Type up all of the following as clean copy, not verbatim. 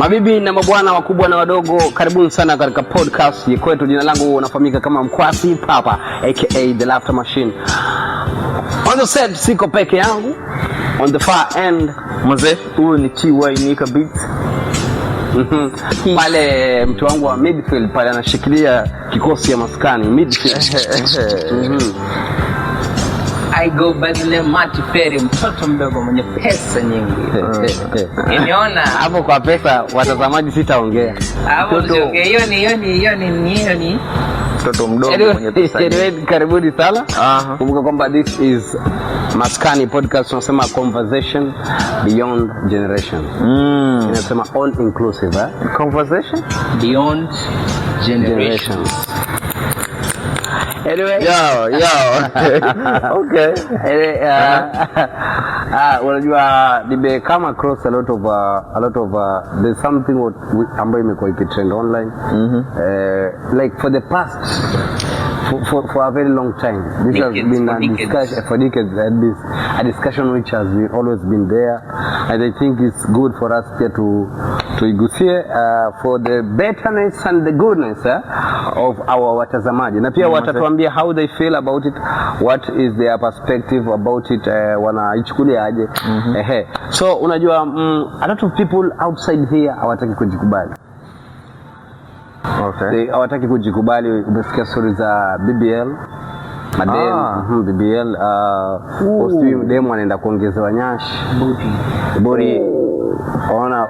Mabibi na mabwana wakubwa na wadogo, karibuni sana katika podcast yetu. Jina langu unafahamika kama Mkwasi Papa aka The Laughter Machine. On the set siko peke yangu, on the far end mzee huyu ni TY Nika Beats. Pale mtu wangu wa midfield pale anashikilia kikosi ya maskani midfield. I go by the name Mati Ferry, mtoto mdogo mwenye pesa nyingi. Nimeona hapo kwa pesa watazamaji sitaongea. Hapo ndio hiyo ni mtoto mdogo mwenye pesa nyingi. Karibuni sana. Kumbuka kwamba this is Maskani podcast, tunasema conversation beyond generation. Inasema all inclusive, conversation beyond generation. Anyway, yo. Okay. Unajua nime come across a lot of there's something ambayo imekuwa ikitrend online. Like for the past for a very long time, this has been a discussion for decades. A discussion which has always been there, and I think it's good for us here to igusie for the betterness and the goodness of our watazamaji, na pia watatuambia how they feel about it, what is their perspective about it, wanaichukulia aje. So unajua a lot of people outside here hawataki kujikubali. Okay. Hawataki kujikubali. Umesikia stories za BBL madem, BBL usimu demo anaenda kuongezewa nyashi body.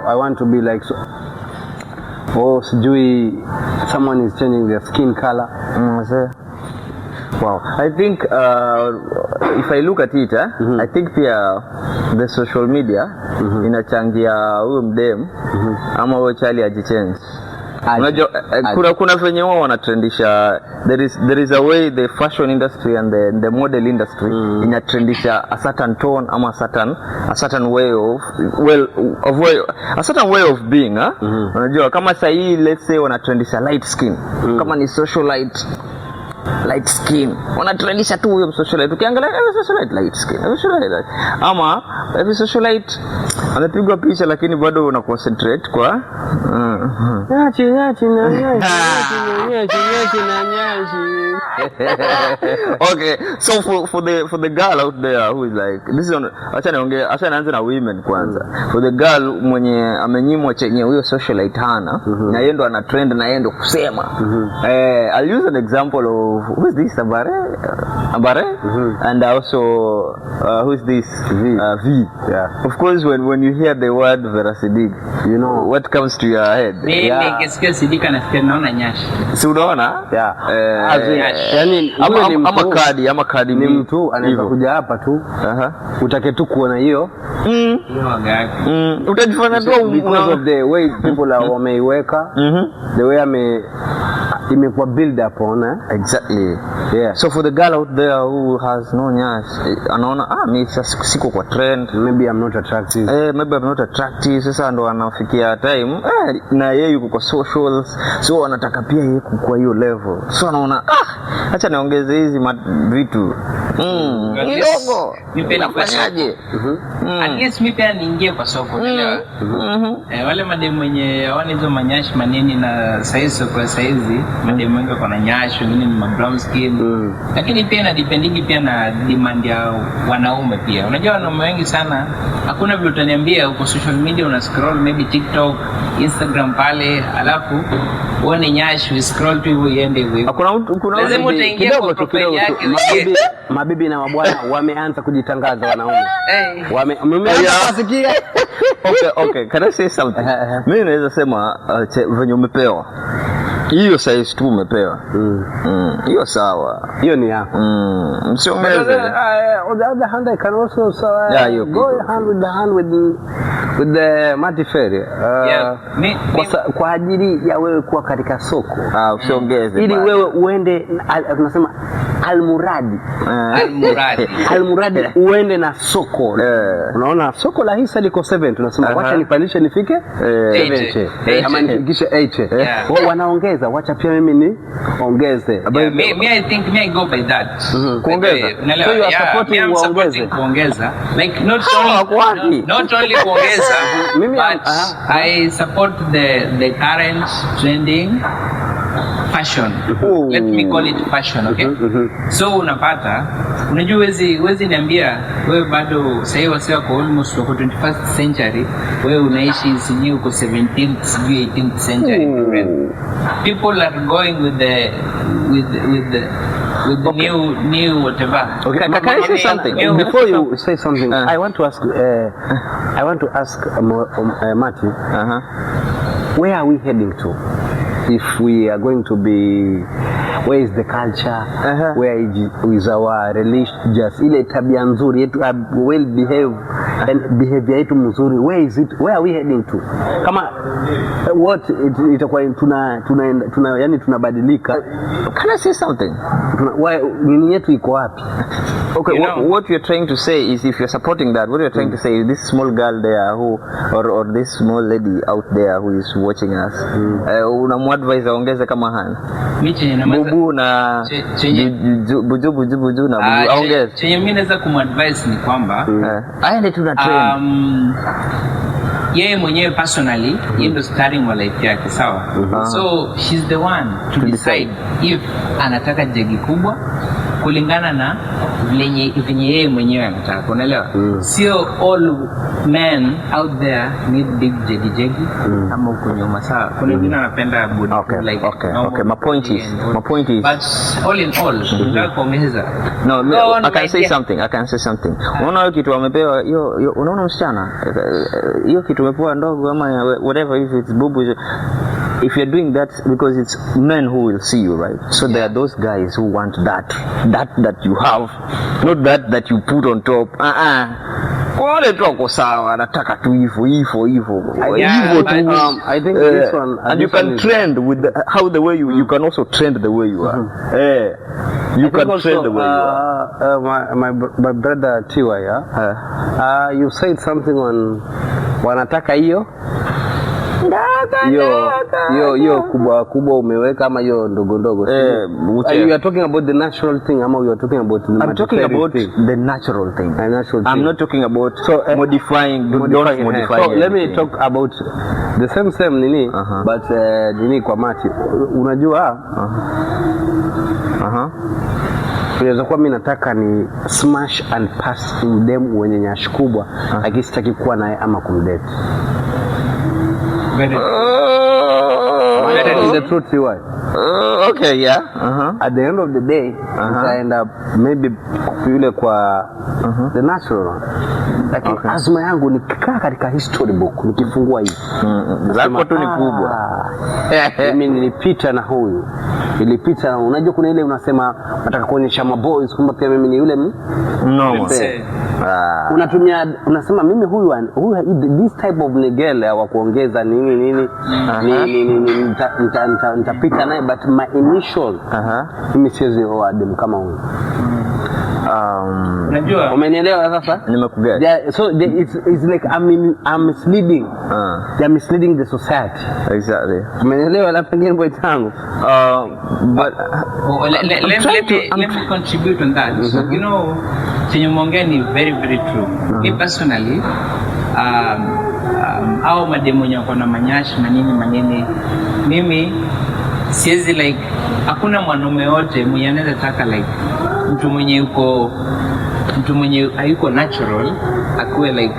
I want to be like so, sijui someone is changing their skin color. Wow. I think if I look at it, I think the social media inachangia huyo mdem ama huyo chali ajichange. Unajua kuna venye wao wanatrendisha, there is a way the fashion industry and the model industry inatrendisha a certain tone ama a certain way of being. Unajua kama sasa hii let's say wanatrendisha light skin, kama ni socialite light skin wanatrendisha tu huyo socialite. Ukiangalia socialite light skin, socialite ama every socialite anapigwa picha lakini bado una concentrate kwa nyachi na nyachi. Okay, so for the girl out there who is like this is acha naanze na women kwanza. For the girl mwenye amenyimwa chenye huyo socialite hana, na yeye ndo ana trend na yeye ndo kusema. I'll use an example of who is this Ambare and also who is this V. Yeah. Of course when you hear the word Vera Siddiq, you know what comes to your head. Mimi kisikia Siddiq anasikia naona nyashi. Si unaona? Yeah. Yani ama kadi ni mtu anaweza kuja hapa tu utake tu kuona hiyo utajifanya tu because of the way people are wameiweka, the way imekuwa build up on. Exactly. Yeah. So for the girl out there who has no nyash, anaona mimi siko kwa trend, maybe I'm not attractive. Sasa ndo anafikia time na yeye yuko kwa socials, so anataka pia yeye kwa hiyo level. So anaona acha niongeze hizi vitu kidogo nifanyaje. At least mimi pia niingie kwa soko, unaelewa. Wale madem wenye hawana hizo manyashi maneni na size kwa size, madem wengi kwa nyashi, wengine ni brown skin. Lakini pia na depending pia na demand ya wanaume pia. Unajua wanaume wengi sana, hakuna vile utaniambia uko social media una scroll maybe TikTok, Instagram pale, alafu uone nyashi scroll tu hivyo iende hivyo. Kuna lazima utaingia kwa profile yake. Mabibi na mabwana wameanza kujitangaza wanaume. Wameanza Okay, can I say something? Mimi naweza sema venye umepewa hiyo size tu umepewa. Hiyo sawa. Hiyo ni yako. Msiongeze. On the other hand I can also go hand with the Mati Ferry. Kwa ajili ya wewe kuwa katika soko. Usiongeze. Ili wewe uende tunasema almuradi uende na soko. Unaona soko la hisa liko 7, tunasema wacha nipandishe nifike 70 ama nifikishe 80. Wao wanaongeza, wacha pia mimi ni ongeze. I think I go by that. Kuongeza. So you are supporting kuongeza. Like not only kuongeza, but I support the current trending fashion. Let me call it fashion, okay? So unapata, unajua wezi niambia wewe bado sasa wase wako almost wako 21st century, wewe unaishi sijui uko 17th sijui 18th century. People are going with the new whatever. Okay, can I say something before you say something? I want to ask Mati, where are we heading to? If we are going to be, where is the culture? Where is our religious? Ile tabia nzuri yetu, well behave and behavior yetu mzuri. Where is it? Where are we heading to? Kama what itakuwa tuna yani tunabadilika. Can I say something? Nini yetu iko wapi? Okay, what you're trying to say is, if you're supporting that, what you're trying to say is, this small girl there who, or this small lady out there who is watching us, unamuadvise aongeze kama hana bubu na buju na aongeze. Chenye mimi naweza kumadvise ni kwamba aende tuna trend. Yeye mwenyewe personally yeye ndo starting wa life yake, sawa? So she's the one to decide if anataka jegi kubwa kulingana na venye yeye mwenyewe anataka, unaelewa? Sio all men out there need big jegi kama huko nyuma, sawa? Kuna wengine wanapenda body like okay. My point is but all in all ndio kuongeza. No, I can say something. Unaona hiyo kitu wamepewa hiyo, unaona msichana hiyo kitu umepewa ndogo ama whatever, if it's bubu, if you're doing that, because it's men who will see you, right? So there are those guys who want that you have, not that you put on top. Wale tu wako sawa, anataka tu hivyo tu. I think this one, and you can trend with the way you can also trend the way you are. You can trend the way you are. My brother Tiwa, you said something on wanataka hiyo yo kubwa umeweka ama yo ndogo. You are talking about the natural thing ama you are talking about the I'm talking about the natural thing. I'm not talking about modifying. So let me talk about the same nini, but nini kwa Mati, unajua unaweza kuwa mimi nataka ni smash and pass in them wenye nyashi kubwa, lakini sitaki kuwa naye ama kumdate. The truth is why. Okay, yeah. At the end of the day, I end up maybe yule kwa the natural one. Lakini azma yangu nikikaa katika history book nikifungua hii. Zako tu ni kubwa. Mimi nilipita na huyu. Unajua kuna ile unasema nataka kuonyesha maboys kwamba pia mimi ni yule no. Unatumia unasema mimi huyu this type of girl wa kuongeza nini nitapita naye, but my initial mimi siwezi oadem kama huyu. Unajua umenielewa sasa? Nimekugea. So it's like I'm misleading. They are misleading the society. Exactly. Umenielewa la pengine boy tangu. But let me contribute on that. You know, chenye mwongea ni very very true. Me personally au mademo nyako na manyashi manini mimi siwezi like, hakuna mwanaume wote mwenye anaweza taka like mtu mwenye hayuko natural akuwe like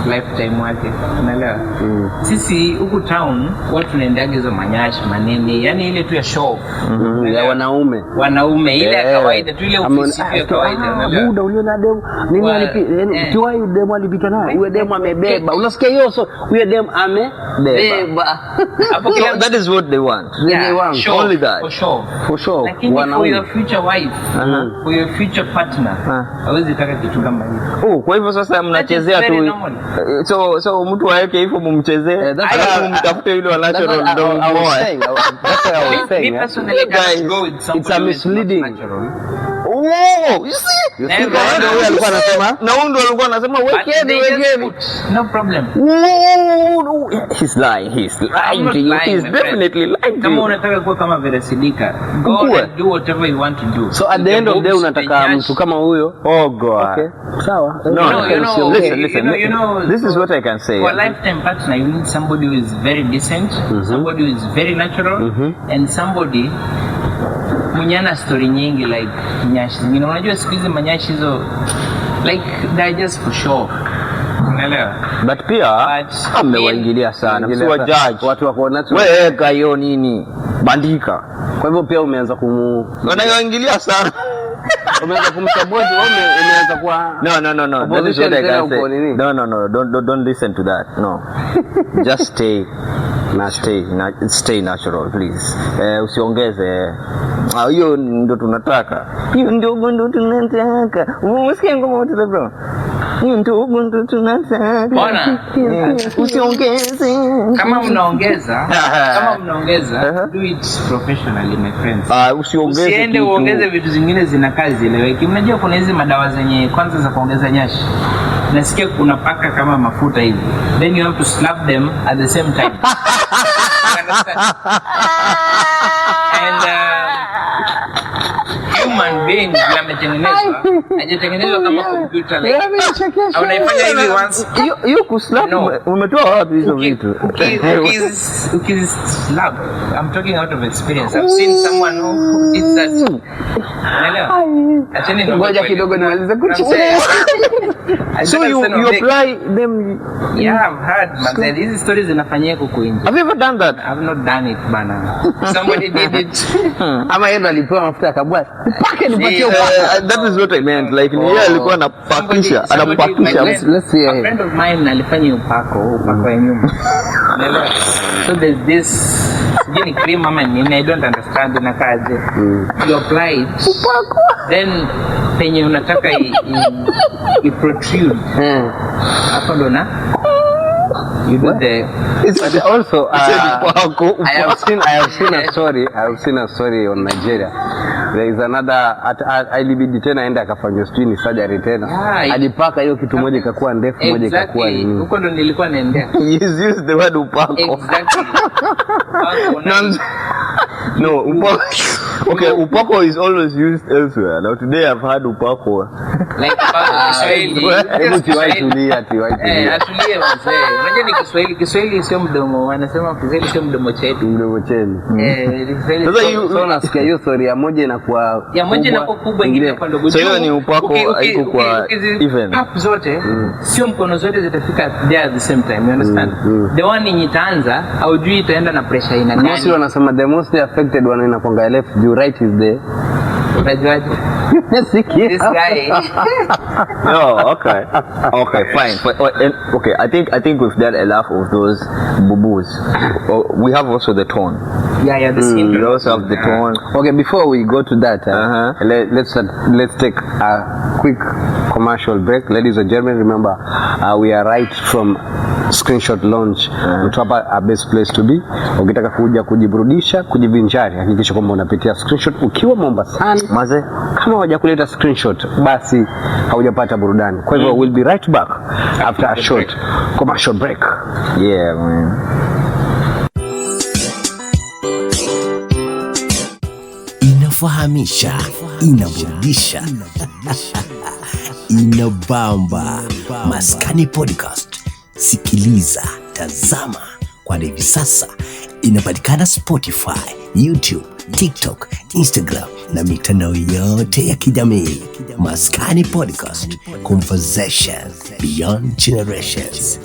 lifetime wake, unaelewa? Sisi huku town watu tunaendaga hizo manyashi manini, yani ile tu ya show ya wanaume ile ya kawaida tu, ile ofisi ya kawaida, unaelewa? Muda uliona demu nini alipi tiwa yule demu alipita naye, huyo demu amebeba, unasikia hiyo? So huyo demu amebeba. So that is what they want. They want show, only that for sure. For your future wife, for your future partner, hawezi taka kitu kama hiyo. Kwa hivyo sasa mnachezea tu. So mtu aweke hivyo mumchezee, mtafute yule wa natural ndio more. That's what I was saying. Me personally, guys, go with it's a misleading. Oh, you see? Na huyo alikuwa anasema na huyo alikuwa anasema wekeni. No problem. Oh, he's lying to you. He's definitely lying to Kama you. unataka kuwa kama Veresidika, go and do whatever you want to do. So at the end of the day unataka mtu kama huyo. Oh God. Okay. Sawa. No, listen. This is what I can say. For a lifetime partner, you need somebody who is very decent, somebody who is very natural, and somebody mwenye ana story nyingi like nyashi zingine. Unajua siku hizi manyashi hizo like they're just for show. Unaelewa? But pia amewaingilia sana. Msiwa judge. Watu wako natural. Wewe weka hiyo nini? Bandika. Kwa hivyo pia umeanza wanaingilia sana. Umeanza kumsupport umeanza kwa No. That is what I can say. No. Don't listen to that. No. Just stay natural please. Usiongeze. Hiyo ndio tunataka. Hiyo ndio tunataka. Usikie ngoma wote bro. Hiyo ndio tunataka. Bwana, usiongeze. Kama mnaongeza, do it professionally my friends. Usiongeze. Usiende uongeze vitu zingine zina kazi eleweki. Unajua kuna hizi madawa zenye kwanza za kuongeza nyashi. Nasikia kuna paka kama mafuta hivi. Then you have to slap them at the same time. And human beings hajatengenezwa kama computer like. Unaifanya hivi once. Hiyo kuslap umetoa wapi hizo vitu? Ukislap. I'm talking out of experience. I've seen someone who did that. Unaelewa? Acheni ngoja kidogo niwalize kuchukua. So you apply them. Yeah, I've heard. But these stories zinafanyika huko nje. Have you ever done that? I've not done it bana. Somebody did it. Ama yeye alipewa mafuta akabwa. Pake nipatie upaka. That is what I meant. Like ni yeye alikuwa anapakisha. Let's see. A friend of mine alifanya upako ya nyumba. Unaelewa? So there's this gini cream ama nini, I don't understand inakaje. You apply it. Upako. Then penye unataka i protrude. Hapo ndo na you do the. But also I have seen a story on Nigeria. There is another ilibidi tena aende akafanywa sijui surgery tena. Alipaka hiyo kitu moja ikakuwa ndefu moja ikakuwa nini. Huko ndo nilikuwa naendea. You use the word upako. Exactly. No, upako. Okay, upako is always used elsewhere. Now today I've had upako. Like Kiswahili. Hebu tulia. Atulie mzee. Unajua ni Kiswahili sio mdomo. Wanasema Kiswahili sio mdomo chetu. Mdomo chenu. Sasa unasikia hiyo story ya moja inakuwa kubwa ingine kwa ndogo. So hiyo ni upako haiko kwa even. Pap zote sio mkono zote zitafika there at the same time. You understand? The one yenye itaanza haujui itaenda na pressure ina gani. Mostly wanasema the most affected one inakuanga left, the right is the unajuaje? This guy. Oh, okay, fine. Okay, I think we've done enough of those boo-boos. We have also the tone. Yeah, the skin. We also have the tone. Okay, before we go to that, let's take a quick commercial break. Ladies and gentlemen, remember we are right from Screenshot Lounge. Mtapa a best place to be. Ukitaka kuja kujiburudisha, kujivinjari, hakikisha kwamba unapitia Screenshot ukiwa Mombasani. Maze, kama hujakuleta Screenshot basi haujapata burudani. Kwa hivyo we'll be right back after a short commercial break. Yeah, man. Inafahamisha, inaburudisha, inabamba. Maskani Podcast. Sikiliza, tazama, kwa hivi sasa inapatikana Spotify, YouTube, TikTok, Instagram na mitandao yote ya kijamii. Maskani Podcast, conversation beyond generations.